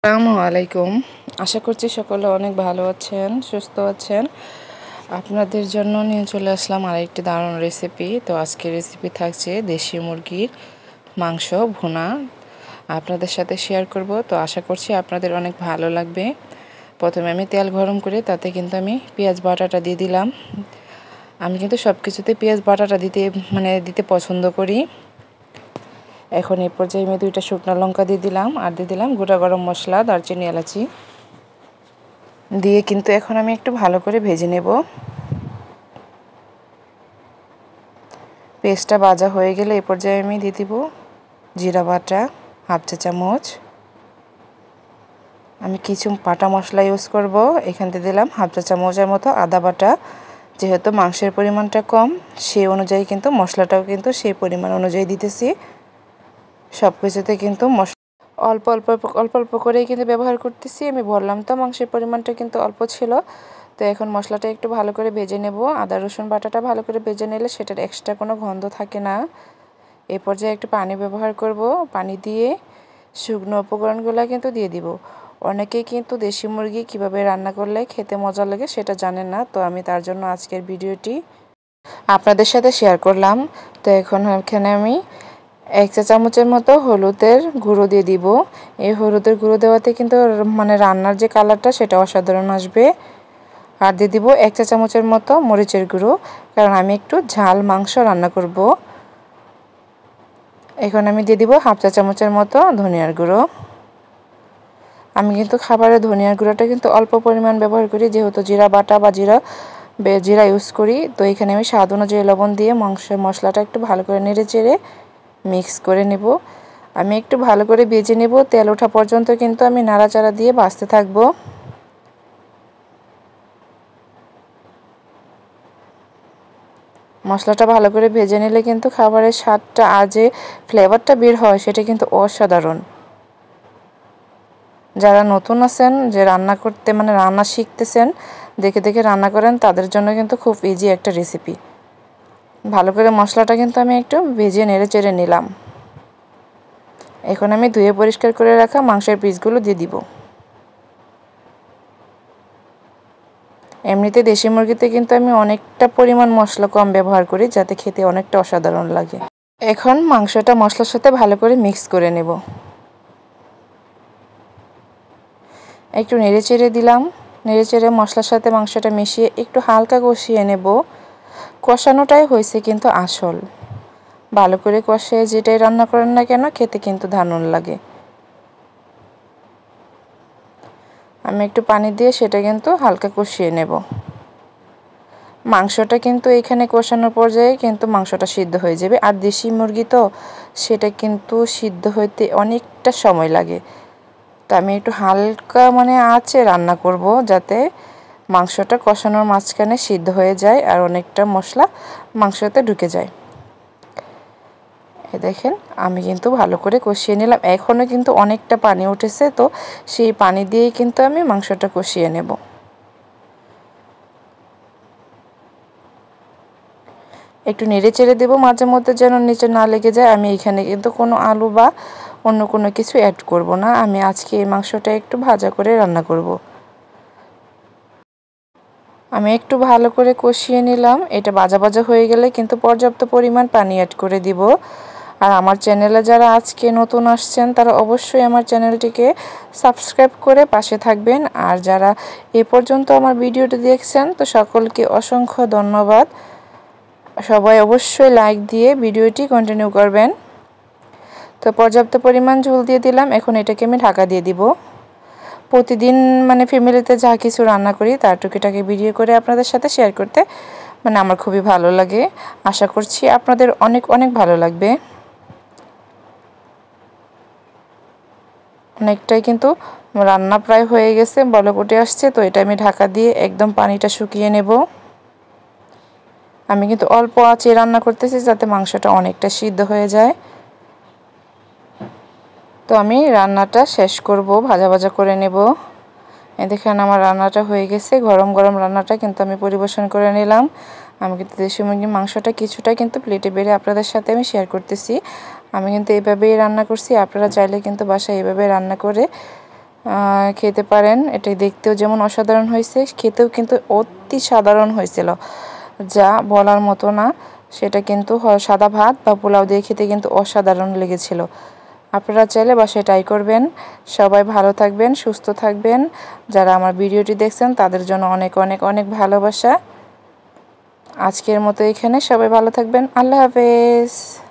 আসসালামু আলাইকুম। আশা করছি সকলে অনেক ভালো আছেন, সুস্থ আছেন। আপনাদের জন্য নিয়ে চলে আসলাম আরেকটি দারুণ রেসিপি। তো আজকের রেসিপি থাকছে দেশি মুরগির মাংস ভুনা। আপনাদের সাথে শেয়ার করব। তো আশা করছি আপনাদের অনেক ভালো লাগবে। প্রথমে আমি তেল গরম করে তাতে কিন্তু আমি পেঁয়াজ বাটাটা দিয়ে দিলাম। আমি কিন্তু সব কিছুতে পেঁয়াজ বাটাটা দিতে পছন্দ করি। এখন এই পর্যায়ে আমি 2টা শুকনো লঙ্কা দিয়ে দিলাম আর দিয়ে দিলাম গোটা গরম মশলা, দারচিনি, এলাচি দিয়ে কিন্তু এখন আমি একটু ভালো করে ভেজে নেব। পেস্টটা ভাজা হয়ে গেলে এই পর্যায়ে আমি দিয়ে দিব জিরা বাটা হাফ চা চামচ। আমি কিছু বাটা মশলা ইউজ করব। এখান থেকে দিলাম হাফ চা চামচের মতো আদা বাটা। যেহেতু মাংসের পরিমাণটা কম সেই অনুযায়ী কিন্তু মশলাটাও কিন্তু সেই পরিমাণ অনুযায়ী দিতেছি। সব কিছুতে কিন্তু অল্প অল্প করেই কিন্তু ব্যবহার করতেছি। আমি বললাম তো মাংসের পরিমাণটা কিন্তু অল্প ছিল। তো এখন মশলাটা একটু ভালো করে ভেজে নেব। আদা রসুন বাটাটা ভালো করে ভেজে নিলে সেটার এক্সট্রা কোনো গন্ধ থাকে না। এই পর্যায়ে একটু পানি ব্যবহার করব। পানি দিয়ে শুকনো উপকরণগুলো কিন্তু দিয়ে দিব। অনেকেই কিন্তু দেশি মুরগি কিভাবে রান্না করলে খেতে মজা লাগে সেটা জানেন না। তো আমি তার জন্য আজকের ভিডিওটি আপনাদের সাথে শেয়ার করলাম। তো এখন এখানে আমি 1 চা চামচের মতো হলুদের গুঁড়ো দিয়ে দিব। এই হলুদের গুঁড়ো দেওয়াতে কিন্তু রান্নার যে কালারটা সেটা অসাধারণ আসবে। আর দিয়ে দিব 1 চা চামচের মতো মরিচের গুঁড়ো, কারণ আমি একটু ঝাল মাংস রান্না করব। এখন আমি দিয়ে দিব হাফ চা চামচের মতো ধনিয়ার গুঁড়ো। আমি কিন্তু খাবারে ধনিয়ার গুঁড়োটা কিন্তু অল্প পরিমাণ ব্যবহার করি, যেহেতু জিরা বাটা বা জিরা ইউজ করি। তো এখানে আমি স্বাদ অনুযায়ী লবণ দিয়ে মশলাটা একটু ভালো করে নেড়ে চেড়ে মিক্স করে নেব। আমি একটু ভালো করে ভেজে নেব। তেল ওঠা পর্যন্ত কিন্তু আমি নাড়াচাড়া দিয়ে ভাজতে থাকবো। মশলাটা ভালো করে ভেজে নিলে কিন্তু খাবারের স্বাদটা আর যে ফ্লেভারটা বের হয় সেটা কিন্তু অসাধারণ। যারা নতুন আছেন, যে রান্না করতে রান্না শিখতেছেন, দেখে দেখে রান্না করেন, তাদের জন্য কিন্তু খুব ইজি একটা রেসিপি। ভালো করে মশলাটা কিন্তু আমি একটু ভেজে নেড়ে চেড়ে নিলাম। এখন আমি ধুয়ে পরিষ্কার করে রাখা মাংসের পিসগুলো দিয়ে দিব। এমনিতে দেশি মুরগিতে কিন্তু আমি অনেকটা পরিমাণ মশলা কম ব্যবহার করি, যাতে খেতে অনেকটা অসাধারণ লাগে। এখন মাংসটা মশলার সাথে ভালো করে মিক্স করে নেব। একটু নেড়ে চেড়ে দিলাম। নেড়ে চেড়ে মশলার সাথে মাংসটা মিশিয়ে একটু হালকা কষিয়ে নেব। কষানোটাই হয়েছে কিন্তু আসল। ভালো করে কষিয়ে যেটাই রান্না করেন না কেন খেতে কিন্তু দারুণ লাগে। আমি একটু পানি দিয়ে সেটা কিন্তু হালকা কষিয়ে নেব। মাংসটা কিন্তু এখানে কষানোর পর্যায়ে কিন্তু মাংসটা সিদ্ধ হয়ে যাবে। আর দেশি মুরগি তো সেটা কিন্তু সিদ্ধ হইতে অনেকটা সময় লাগে। তো আমি একটু হালকা আঁচে রান্না করব, যাতে মাংসটা কষানোর মাঝখানে সিদ্ধ হয়ে যায় আর অনেকটা মশলা মাংসতে ঢুকে যায়। দেখেন আমি কিন্তু ভালো করে কষিয়ে নিলাম। এখনও কিন্তু অনেকটা পানি উঠেছে, তো সেই পানি দিয়েই কিন্তু আমি মাংসটা কষিয়ে নেব। একটু নেড়ে চেড়ে দেবো মাঝে মধ্যে, যেন নিচে না লেগে যায়। আমি এখানে কিন্তু কোনো আলু বা অন্য কোনো কিছু অ্যাড করব না। আমি আজকে এই মাংসটা একটু ভাজা করে রান্না করব। আমি একটু ভালো করে কষিয়ে নিলাম। এটা ভাজা ভাজা হয়ে গেলে কিন্তু পর্যাপ্ত পরিমাণ পানি অ্যাড করে দিব। আর আমার চ্যানেলে যারা আজকে নতুন আসছেন, তারা অবশ্যই আমার চ্যানেলটিকে সাবস্ক্রাইব করে পাশে থাকবেন। আর যারা এ পর্যন্ত আমার ভিডিওটি দেখছেন, তো সকলকে অসংখ্য ধন্যবাদ। সবাই অবশ্যই লাইক দিয়ে ভিডিওটি কন্টিনিউ করবেন। তো পর্যাপ্ত পরিমাণ ঝোল দিয়ে দিলাম। এখন এটাকে আমি ঢাকা দিয়ে দিব। প্রতিদিন ফ্যামিলিতে যা কিছু রান্না করি তার টুকিটাকি ভিডিও করে আপনাদের সাথে শেয়ার করতে আমার খুবই ভালো লাগে। আশা করছি আপনাদের অনেক অনেক ভালো লাগবে। অনেকটাই কিন্তু রান্না প্রায় হয়ে গেছে, বলক উঠে আসছে। তো এটা আমি ঢাকা দিয়ে একদম পানিটা শুকিয়ে নেব। আমি কিন্তু অল্প আঁচে রান্না করতেছি, যাতে মাংসটা অনেকটা সিদ্ধ হয়ে যায়। তো আমি রান্নাটা শেষ করব, ভাজা ভাজা করে নেব। দেখেন আমার রান্নাটা হয়ে গেছে। গরম গরম রান্নাটা কিন্তু আমি পরিবেশন করে নিলাম। আমি কিন্তু দেশি মুরগির মাংসটা কিছুটা কিন্তু প্লেটে বেড়ে আপনাদের সাথে আমি শেয়ার করতেছি। আমি কিন্তু এইভাবেই রান্না করছি। আপনারা চাইলে কিন্তু বাসায় এইভাবে রান্না করে খেতে পারেন। এটা দেখতেও যেমন অসাধারণ হয়েছে, খেতেও কিন্তু অতি সাধারণ হয়েছিল, যা বলার মতো না। সেটা কিন্তু সাদা ভাত বা পোলাও দিয়ে খেতে কিন্তু অসাধারণ লেগেছিল। আপনারা চাইলে বাসায় ট্রাই করবেন। সবাই ভালো থাকবেন, সুস্থ থাকবেন। যারা আমার ভিডিওটি দেখছেন তাদের জন্য অনেক অনেক অনেক ভালোবাসা। আজকের মতো এখানে, সবাই ভালো থাকবেন। আল্লাহ হাফেজ।